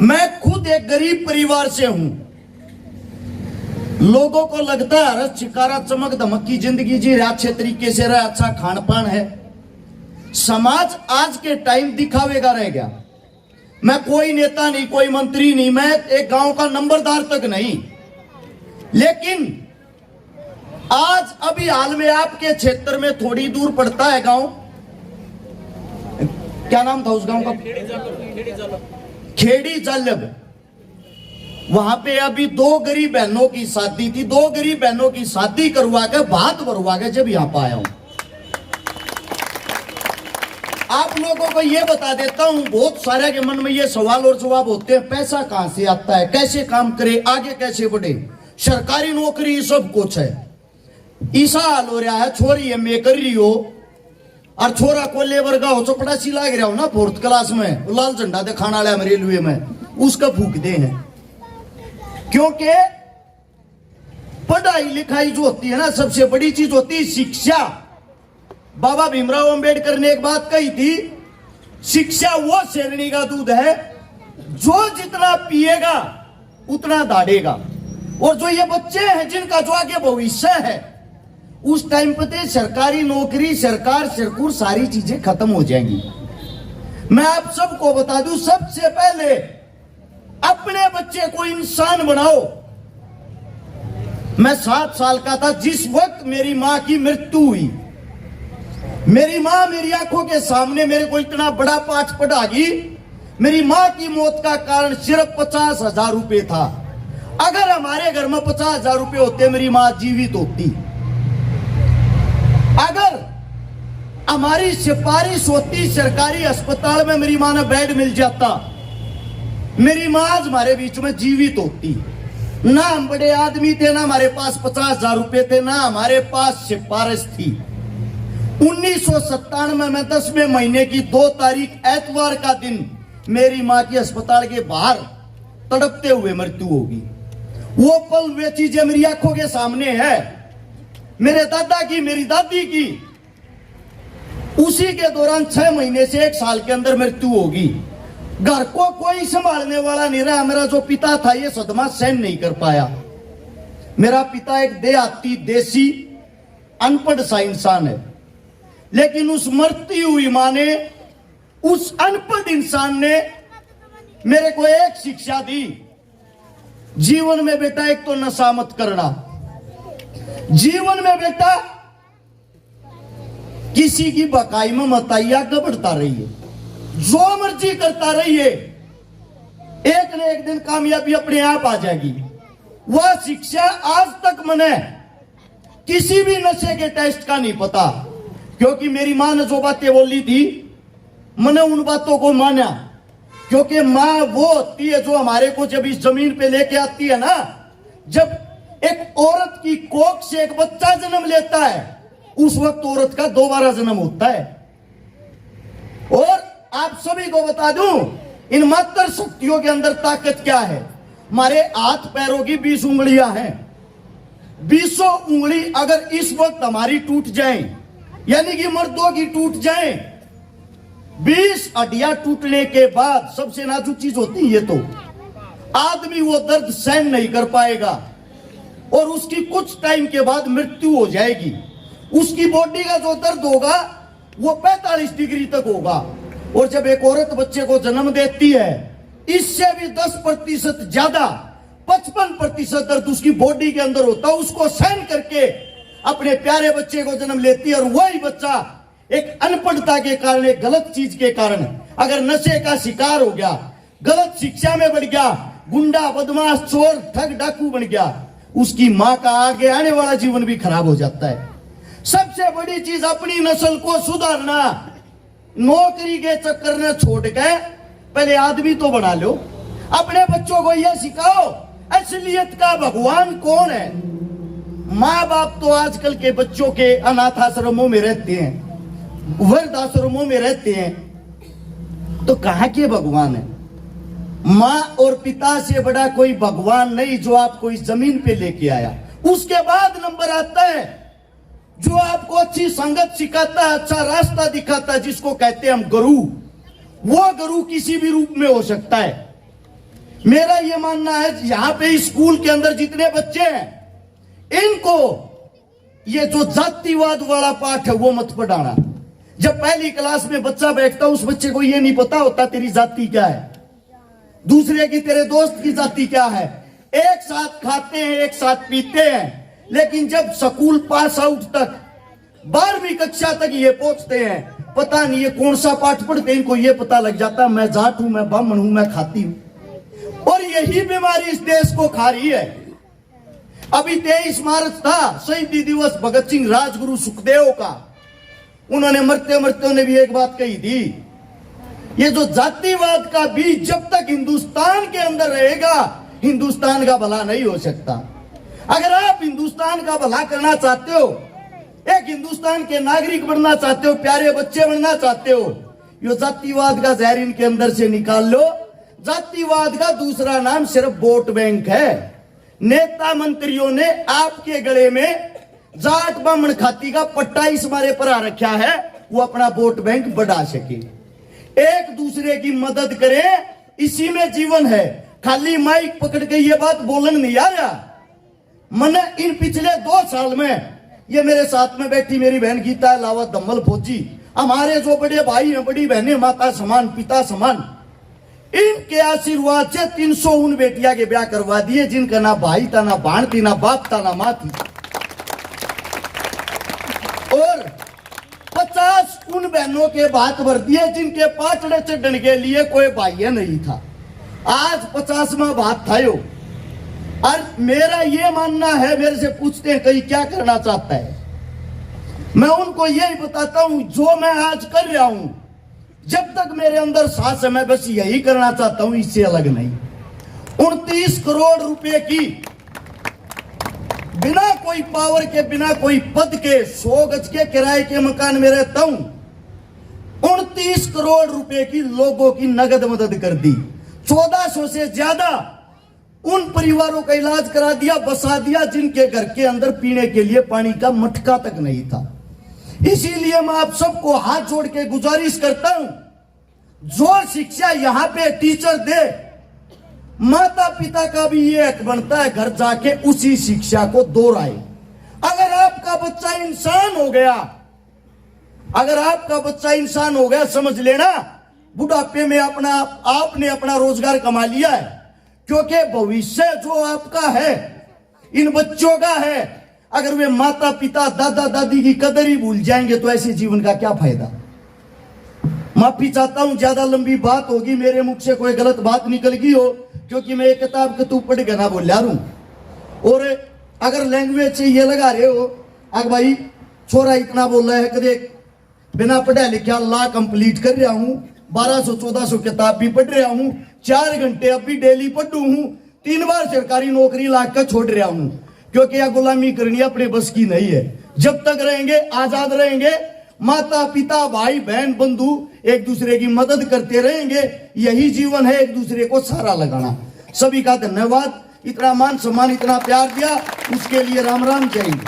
मैं खुद एक गरीब परिवार से हूं। लोगों को लगता है हरस छिकारा चमक धमक की जिंदगी जी रहा, अच्छे तरीके से रहा, अच्छा खान पान है। समाज आज के टाइम दिखावेगा रह गया। मैं कोई नेता नहीं, कोई मंत्री नहीं, मैं एक गांव का नंबरदार तक नहीं, लेकिन आज अभी हाल में आपके क्षेत्र में थोड़ी दूर पड़ता है गांव, क्या नाम था उस गांव का? खेड़ी जालब। वहां पे अभी दो गरीब बहनों की शादी थी। दो गरीब बहनों की शादी करवा के भात भरवा के जब यहां पर आया हूं, आप लोगों को यह बता देता हूं, बहुत सारे के मन में ये सवाल और जवाब होते हैं, पैसा कहां से आता है, कैसे काम करे, आगे कैसे बढ़े, सरकारी नौकरी सब कुछ है। ईसा हाल हो रहा है, छोरी एमए कर रही हो और छोरा को लेबर का हो, चपड़ासी लाग रहा हो ना 4th क्लास में, लाल झंडा दिखाने वाला है रेलवे में, उसका फूक दे हैं। क्योंकि पढ़ाई लिखाई जो होती है ना, सबसे बड़ी चीज होती है शिक्षा। बाबा भीमराव अंबेडकर ने एक बात कही थी, शिक्षा वो शेरनी का दूध है जो जितना पिएगा उतना दाढ़ेगा। और जो ये बच्चे हैं जिनका जो आगे भविष्य है, उस टाइम पे सरकारी नौकरी, सरकार, सरकुर सारी चीजें खत्म हो जाएंगी। मैं आप सबको बता दूं, सबसे पहले अपने बच्चे को इंसान बनाओ। मैं 7 साल का था जिस वक्त मेरी मां की मृत्यु हुई। मेरी मां मेरी आंखों के सामने मेरे को इतना बड़ा पाठ पढ़ागी। मेरी मां की मौत का कारण सिर्फ 50,000 रुपए था। अगर हमारे घर में 50,000 रुपए होते, मेरी मां जीवित होती। अगर हमारी सिफारिश होती सरकारी अस्पताल में, मेरी मां ने बेड मिल जाता, मेरी मां आज हमारे बीच में जीवित होती। ना हम बड़े आदमी थे, ना हमारे पास 50,000 रुपए थे, ना हमारे पास सिफारिश थी। 1997 में 10वें महीने की 2 तारीख एतवार का दिन मेरी मां की अस्पताल के बाहर तड़पते हुए मृत्यु होगी। वो पल, वे चीजें मेरी आंखों के सामने है। मेरे दादा की, मेरी दादी की, उसी के दौरान 6 महीने से 1 साल के अंदर मृत्यु होगी। घर को कोई संभालने वाला नहीं रहा। मेरा जो पिता था ये सदमा सहन नहीं कर पाया। मेरा पिता एक देहाती, देसी, अनपढ़ सा इंसान है, लेकिन उस मरती हुई मां ने, उस अनपढ़ इंसान ने मेरे को एक शिक्षा दी, जीवन में बेटा एक तो नशा मत करना। जीवन में बेटा किसी की बकाई में मत आइए, आगे बढ़ता रहिए, जो मर्जी करता रहिए, एक न एक दिन कामयाबी अपने आप आ जाएगी। वह शिक्षा आज तक मैंने किसी भी नशे के टेस्ट का नहीं पता, क्योंकि मेरी मां ने जो बातें बोली थी मैंने उन बातों को माना। क्योंकि मां वो होती है जो हमारे को जब इस जमीन पे लेके आती है ना, जब एक औरत की कोख से एक बच्चा जन्म लेता है, उस वक्त औरत का दोबारा जन्म होता है। और आप सभी को बता दूं, इन मातृ शक्तियों के अंदर ताकत क्या है। हमारे हाथ पैरों की 20 उंगलियां हैं। 20 उंगली अगर इस वक्त हमारी टूट जाएं, यानी कि मर्दों की टूट जाएं, 20 हड्डियां टूटने के बाद, सबसे नाजुक चीज होती है ये, तो आदमी वो दर्द सहन नहीं कर पाएगा और उसकी कुछ टाइम के बाद मृत्यु हो जाएगी। उसकी बॉडी का जो दर्द होगा वो 45 डिग्री तक होगा। और जब एक औरत बच्चे को जन्म देती है, इससे भी 10% ज्यादा, 55% दर्द उसकी बॉडी के अंदर होता है। उसको सहन करके अपने प्यारे बच्चे को जन्म लेती है। और वही बच्चा एक अनपढ़ता के कारण, एक गलत चीज के कारण, अगर नशे का शिकार हो गया, गलत शिक्षा में बढ़ गया, गुंडा, बदमाश, चोर, ठग, डाकू बन गया, उसकी मां का आगे आने वाला जीवन भी खराब हो जाता है। सबसे बड़ी चीज अपनी नस्ल को सुधारना। नौकरी के चक्कर में छोड़ के पहले आदमी तो बना लो। अपने बच्चों को यह सिखाओ असलियत का भगवान कौन है। माँ बाप तो आजकल के बच्चों के अनाथ आश्रमों में रहते हैं, वृद्ध आश्रमों में रहते हैं, तो कहां के भगवान है। माँ और पिता से बड़ा कोई भगवान नहीं जो आपको इस जमीन पे लेके आया। उसके बाद नंबर आता है जो आपको अच्छी संगत सिखाता है, अच्छा रास्ता दिखाता है, जिसको कहते हैं हम गुरु। वो गुरु किसी भी रूप में हो सकता है। मेरा यह मानना है यहां पे स्कूल के अंदर जितने बच्चे हैं इनको ये जो जातिवाद वाला पाठ है वो मत पढ़ाना। जब पहली क्लास में बच्चा बैठता उस बच्चे को ये नहीं पता होता तेरी जाति क्या है, दूसरे की तेरे दोस्त की जाति क्या है। एक साथ खाते हैं, एक साथ पीते हैं, लेकिन जब स्कूल पास आउट तक 12वीं कक्षा तक ये पहुंचते हैं, पता नहीं ये कौन सा पाठ पढ़ते हैं, इनको ये पता लग जाता मैं जाट हूं, मैं ब्राह्मण हूं, मैं खाती हूं। और यही बीमारी इस देश को खा रही है। अभी 23 मार्च था शहीदी दिवस भगत सिंह राजगुरु सुखदेव का। उन्होंने मरते मरते उन्हें भी एक बात कही थी, ये जो जातिवाद का बीज जब तक हिंदुस्तान के अंदर रहेगा हिंदुस्तान का भला नहीं हो सकता। अगर आप हिंदुस्तान का भला करना चाहते हो, एक हिंदुस्तान के नागरिक बनना चाहते हो, प्यारे बच्चे बनना चाहते हो, यो जातिवाद का जहर इनके अंदर से निकाल लो। जातिवाद का दूसरा नाम सिर्फ वोट बैंक है। नेता मंत्रियों ने आपके गले में जाट ब्राह्मण खाती का पट्टा इस मारे पर आ रखा है वो अपना वोट बैंक बढ़ा सके, एक दूसरे की मदद करे, इसी में जीवन है। खाली माइक पकड़ के ये बात बोलन नहीं आ रहा। मैंने इन पिछले 2 साल में ये मेरे साथ में बैठी मेरी बहन गीता लावा दम्मल फौजी, हमारे जो बड़े भाई हैं, बड़ी बहनें, माता समान पिता समान, इनके आशीर्वाद से 300 बेटिया के ब्याह करवा दिए जिनका ना भाई था, ना बहन थी, ना बाप था, ना माँ थी। और 50 उन बहनों के बात भर दिए जिनके पाचड़े चढ़ने के लिए कोई भाई नहीं था। आज 50वां बात था यो। और मेरा ये मानना है, मेरे से पूछते हैं कहीं क्या करना चाहता है, मैं उनको यही बताता हूं जो मैं आज कर रहा हूं, जब तक मेरे अंदर सांस है मैं बस यही करना चाहता हूं, इससे अलग नहीं। 29 करोड़ रुपए की बिना कोई पावर के, बिना कोई पद के, 100 गज के किराए के मकान में रहता हूं। 29 करोड़ रुपए की लोगों की नगद मदद कर दी। 1400 से ज्यादा उन परिवारों का इलाज करा दिया, बसा दिया जिनके घर के अंदर पीने के लिए पानी का मटका तक नहीं था। इसीलिए मैं आप सबको हाथ जोड़ के गुजारिश करता हूं, जो शिक्षा यहां पे टीचर दे, माता पिता का भी ये हक बनता है घर जाके उसी शिक्षा को दोहराए। अगर आपका बच्चा इंसान हो गया, अगर आपका बच्चा इंसान हो गया, समझ लेना बुढ़ापे में आपने अपना रोजगार कमा लिया है, क्योंकि भविष्य जो आपका है इन बच्चों का है। अगर वे माता पिता दादा दादी की कदर ही भूल जाएंगे तो ऐसे जीवन का क्या फायदा। माफी चाहता हूं, ज्यादा लंबी बात होगी, मेरे मुख से कोई गलत बात निकल गई हो, क्योंकि मैं एक किताब के तू पढ़ के ना बोल रहा हूं। और अगर लैंग्वेज से ये लगा रहे हो अगर भाई छोरा इतना बोल रहा है, कदे बिना पढ़ा लिखा ला कंप्लीट कर रहा हूं, 1200-1400 किताब भी पढ़ रहा हूं, 4 घंटे अब भी डेली पढ़ू हूं, 3 बार सरकारी नौकरी लाग कर छोड़ रहा हूं, क्योंकि यह गुलामी करनी अपने बस की नहीं है। जब तक रहेंगे आजाद रहेंगे, माता पिता भाई बहन बंधु एक दूसरे की मदद करते रहेंगे, यही जीवन है, एक दूसरे को सहारा लगाना। सभी का धन्यवाद, इतना मान सम्मान इतना प्यार दिया उसके लिए राम राम जय हिंद।